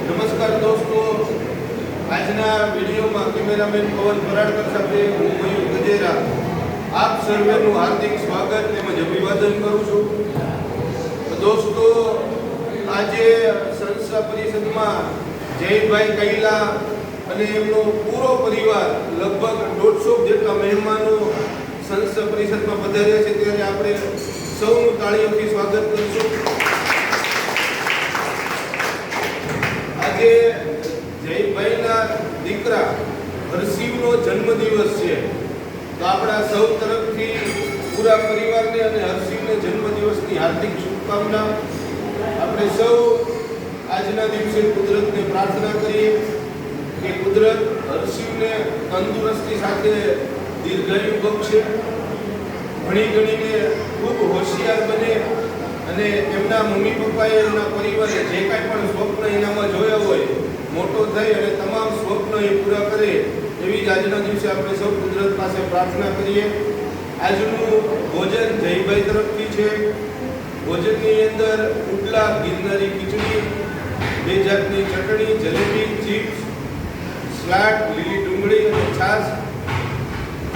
નમસ્કાર દોસ્તો, આજના વિડીયોમાં કેમેરામેન પવન પરાડકર સાથે હું મયુર ગજેરા આપ સર્વેનું હાર્દિક સ્વાગત તેમજ અભિવાદન કરું છું. દોસ્તો, આજે સંસ્થા પરિષદમાં જયભાઈ કૈલા અને એમનો પૂરો પરિવાર લગભગ 150 જેટલા મહેમાનો સંસ્થા પરિષદમાં પધાર્યા છે, ત્યારે આપણે સૌનું તાળીઓથી સ્વાગત કરીશું. આજે જયભાઈના દીકરા હર્ષિવનો જન્મદિવસ છે, તો આપણા સૌ તરફથી પૂરા પરિવારને અને હર્ષિવને જન્મદિવસની હાર્દિક શુભકામના. આપણે સૌ આજના દિવસે કુદરતને પ્રાર્થના કરીએ કે કુદરત હર્ષિવને તંદુરસ્તી સાથે દીર્ઘાયુ બક્ષે, ભણી ગણીને ખૂબ હોશિયાર બને અને એમના મમ્મી પપ્પાએ એમના પરિવારે જે કાંઈ પણ સ્વપ્ન એનામાં જોયા હોય મોટો થઈ અને તમામ સ્વપ્ન એ પૂરા કરે, એવી જ આજના દિવસે આપણે સૌ કુદરત પાસે પ્રાર્થના કરીએ. આજનું ભોજન જયભાઈ તરફથી છે. ભોજનની અંદર ઉપલા ગિરનારી ખીચડી, 2 જાતની ચટણી, જલેબી, ચિપ્સ, સલાડ, લીલી ડુંગળી અને છાશ.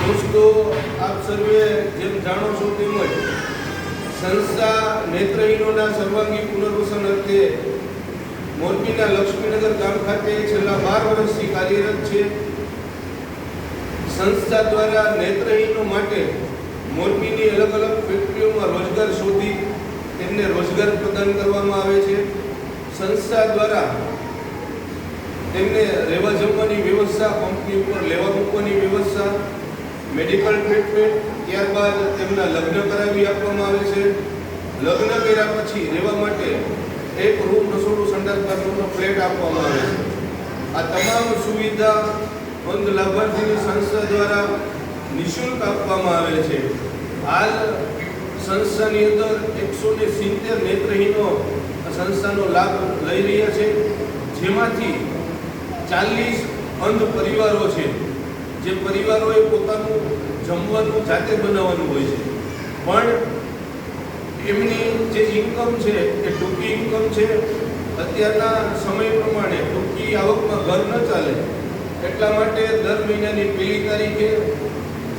દોસ્તો, આપ સર્વે જેમ જાણો છો તેમજ સંસ્થા નેત્રહીનોના સર્વાંગી પુનર્વસન અર્થે મોરબીના લક્ષ્મીનગર ગામ ખાતે છેલ્લા 12 વર્ષથી કાર્યરત છે. સંસ્થા દ્વારા નેત્રહીનો માટે મોરબીની અલગ અલગ ફેક્ટરીઓમાં રોજગાર શોધી તેમને રોજગાર પ્રદાન કરવામાં આવે છે. સંસ્થા દ્વારા તેમને રહેવા જમવાની વ્યવસ્થા, કંપની ઉપર લેવા મૂકવાની વ્યવસ્થા, મેડિકલ ટ્રીટમેન્ટ, ત્યારબાદ તેમના લગ્ન કરાવી આપવામાં આવે છે. લગ્ન કર્યા પછી રહેવા માટે એક રૂમ, રસોડું, સંડાસ, બાથરૂમનો ફ્લેટ આપવામાં આવે છે. આ તમામ સુવિધા અંધ લાભાર્થીની સંસ્થા દ્વારા નિઃશુલ્ક આપવામાં આવે છે. હાલ સંસ્થાની અંદર 170 નેત્રહીનો સંસ્થાનો લાભ લઈ રહ્યા છે, જેમાંથી 40 અંધ પરિવારો છે, જે પરિવારોએ પોતાનું જમવાનું જાતે બનાવવાનું હોય છે, પણ એમની જે ઇન્કમ છે એ ટૂંકી ઇન્કમ છે. અત્યારના સમય પ્રમાણે ટૂંકી આવકમાં ઘર ન ચાલે, એટલા માટે દર મહિનાની 1લી તારીખે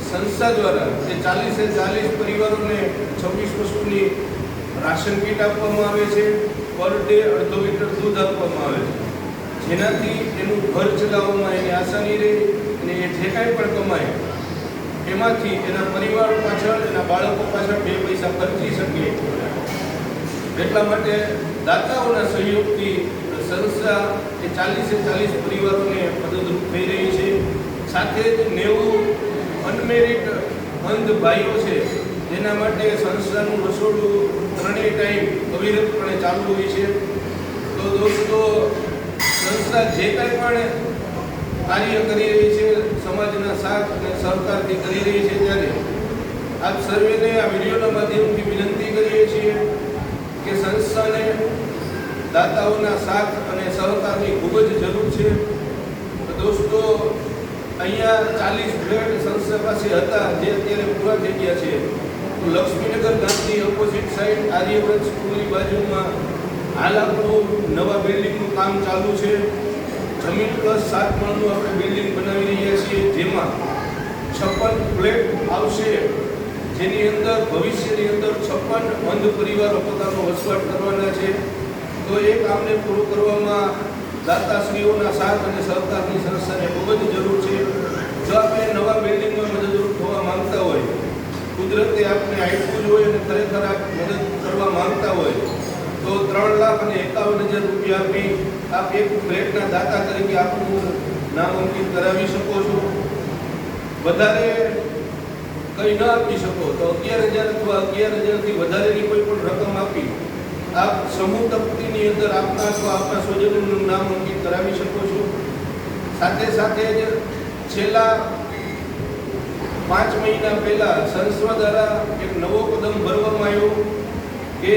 સંસ્થા દ્વારા જે 40 પરિવારોને 26 વસ્તુની રાશન કીટ આપવામાં આવે છે. પર ડે 1/2 લીટર દૂધ આપવામાં આવે છે, જેનાથી એનું ઘર ચલાવવામાં એની આસાની રહે અને એ જે કાંઈ પણ કમાય એમાંથી એના પરિવાર પાછળ, એના બાળકો પાછળ 2 પૈસા ખર્ચી શકે. એટલા માટે દાતાઓના સહયોગથી સંસ્થા એ 40 પરિવારોને મદદરૂપ થઈ રહી છે. સાથે જ 90 અનમેરિડ અંધ ભાઈઓ છે, જેના માટે સંસ્થાનું રસોડું 3 ટાઈમ અવિરતપણે ચાલુ હોય છે. તો દોસ્તો, સંસ્થા જે કાંઈ પણ કાર્ય કરી રહી છે, સમાજના સાથ અને સહકારથી કરી રહી છે, ત્યારે આપ સર્વેને આ વિડીયોના માધ્યમથી વિનંતી કરીએ છીએ કે સંસ્થાને દાતાઓના સાથ અને સહકારની ખૂબ જ જરૂર છે. દોસ્તો, અહીંયા 40 ફ્લેટ સંસ્થા પાસે હતા, જે અત્યારે પૂરા થઈ ગયા છે. તો લક્ષ્મીનગર ગામની ઓપોઝિટ સાઈડ આર્યવ્રત સ્કૂલની બાજુમાં હાલ આપણું નવા બિલ્ડિંગનું કામ ચાલુ છે. જમીન પ્લસ 7 માળનું આપણે બિલ્ડિંગ બનાવી રહ્યા છીએ, જેમાં 56 ફ્લેટ આવશે, જેની અંદર ભવિષ્યની અંદર 56 અંધ પરિવારો પોતાનો વસવાટ કરવાના છે. તો એ કામને પૂરું કરવામાં દાતાશ્રીઓના સાથ અને સહકારની સંસ્થાને ખૂબ જ જરૂર છે. જો આપણે નવા બિલ્ડિંગમાં મદદરૂપ થવા માંગતા હોય, કુદરતે આપને આપ્યું જ હોય અને ખરેખર આપ મદદ કરવા માંગતા હોય, તો 3,51,000 રૂપિયા આપી આપ એક ફ્લેટના દાતા તરીકે આપનું નામ અંકિત કરાવી શકો છો. વધારે કંઈ ન આપી શકો તો 11,000 અથવા 11,000થી વધારેની કોઈ પણ રકમ આપી આપ સમૂહ તકતીની અંદર આપના અથવા આપના સ્વજનોનું નામ અંકિત કરાવી શકો છો. સાથે સાથે જ છેલ્લા 5 મહિના પહેલાં સંસ્થા દ્વારા એક નવો કદમ ભરવામાં આવ્યો કે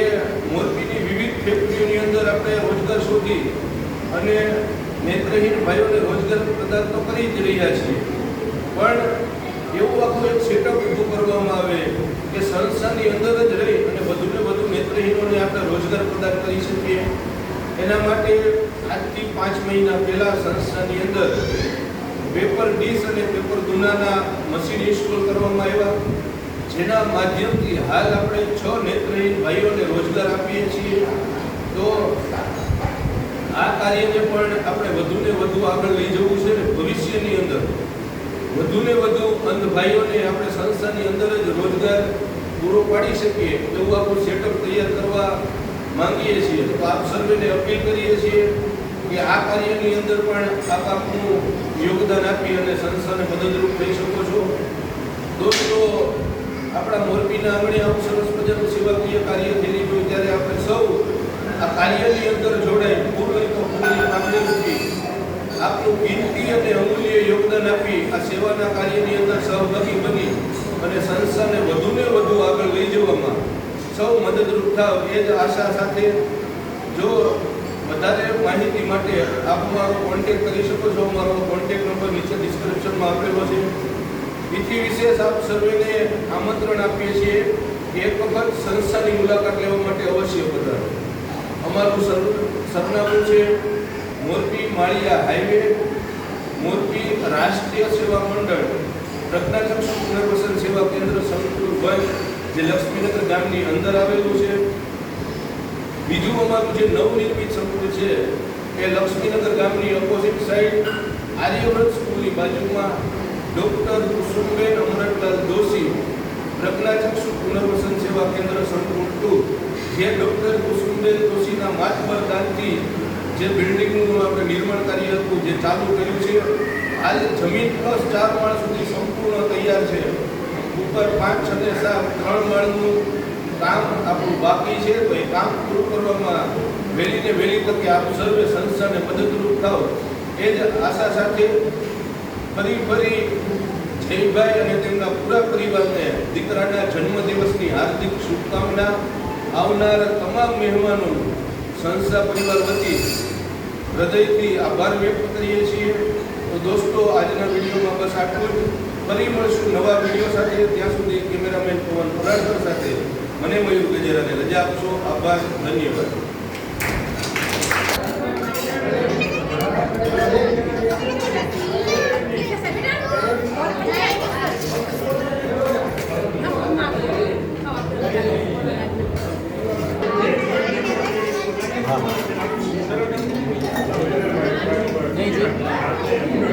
મોરબીની વિવિધ ફેક્ટરીઓની અંદર આપણે રોજગાર શોધી અને નેત્રહીન ભાઈઓને રોજગાર પ્રદાન તો કરી જ રહ્યા છીએ, પણ એવું આખું એક સેટઅપ ઊભું કરવામાં આવે કે સંસ્થાની અંદર જ રહી અને વધુને વધુ નેત્રહીનોને આપણે રોજગાર પ્રદાન કરી શકીએ. એના માટે આજથી 5 મહિના પહેલા સંસ્થાની અંદર પેપર ડીશ અને પેપર દુનાના મશીન ઇન્સ્ટોલ કરવામાં આવ્યા, જેના માધ્યમથી હાલ આપણે 6 નેત્રહીન ભાઈઓને રોજગાર આપીએ છીએ. તો આ કાર્યને પણ આપણે વધુને વધુ આગળ લઈ જવું છે ને ભવિષ્યની અંદર વધુને વધુ અંધ ભાઈઓને આપણે સંસ્થાની અંદર જ રોજગાર પૂરો પાડી શકીએ એવું આપણું સેટઅપ તૈયાર કરવા માંગીએ છીએ. તો આપ સર્વેને અપીલ કરીએ છીએ કે આ કાર્યની અંદર પણ આપ આપનું યોગદાન આપી અને સંસ્થાને મદદરૂપ થઈ શકો છો. દોસ્તો, આપણા મોરબીના આંગણે આવું સરસ મજાનું સેવાકીય કાર્ય થઈ રહ્યું ત્યારે આપણે સૌ આ કાર્યની અંદર જોડાઈ પૂર્ણ તો પૂરી કામગીરી આપનું કિંમતી અને અમૂલ્ય યોગદાન આપી આ સેવાના કાર્યની અંદર સહભાગી બની અને સંસ્થાને વધુને વધુ આગળ લઈ જવામાં સૌ મદદરૂપ થાવ એ જ આશા સાથે જો વધારે માહિતી માટે આપ મારો કોન્ટેક્ટ કરી શકો છો. મારો કોન્ટેક્ટ નંબર નીચે ડિસ્ક્રિપ્શનમાં આપેલો છે. એથી વિશેષ આપ સર્વેને આમંત્રણ આપીએ છીએ કે એક વખત સંસ્થાની મુલાકાત લેવા માટે અવશ્ય પધારો. અમારું સરનામું છે મોરબી માળિયા હાઈવે, મોરબી રાષ્ટ્રીય સેવા મંડળ, પ્રજ્ઞાચક્ષુ પુનર્વસન સેવા કેન્દ્ર સંકુલ 1 જે લક્ષ્મીનગર ગામની અંદર આવેલું છે. બીજું અમારું જે નવનિર્મિત સંકુલ છે એ લક્ષ્મીનગર ગામની ઓપોઝિટ સાઈડ આર્યવ્રત સ્કૂલની બાજુમાં ડૉક્ટર કુસુમબેન અમરતલાલ દોશી પ્રજ્ઞાચક્ષુ પુનર્વસન સેવા કેન્દ્ર સંકુલ 2 જે ડૉક્ટર કુસુમબેન દોશીના માતબર દાનથી જે બિલ્ડિંગનું આપણે નિર્માણ કાર્ય હતું જે ચાલુ કર્યું છે. હાલ જમીન પ્લસ 4 માળ સુધી સંપૂર્ણ તૈયાર છે. ઉપર 5, 6 ને 7 3 માળનું કામ આપણું બાકી છે. તો એ કામ પૂરું કરવામાં વહેલીને વહેલી તકે આપ સર્વે સંસ્થાને મદદરૂપ થાવ એ જ આશા સાથે ફરી જયભાઈ અને તેમના પૂરા પરિવારને દીકરાના જન્મદિવસની હાર્દિક શુભકામના. આવનાર તમામ મહેમાનોનું સંસ્થા પરિવાર વતી હૃદયથી આભાર વ્યક્ત કરીએ છીએ. તો દોસ્તો, આજના વિડીયોમાં બસ આટલું જ. ફરી મળશું નવા વિડીયો સાથે. ત્યાં સુધી કેમેરામેન પવન પરાડકર સાથે મને મયુર ગજેરાને રજા આપશો. આભાર, ધન્યવાદ. નહીં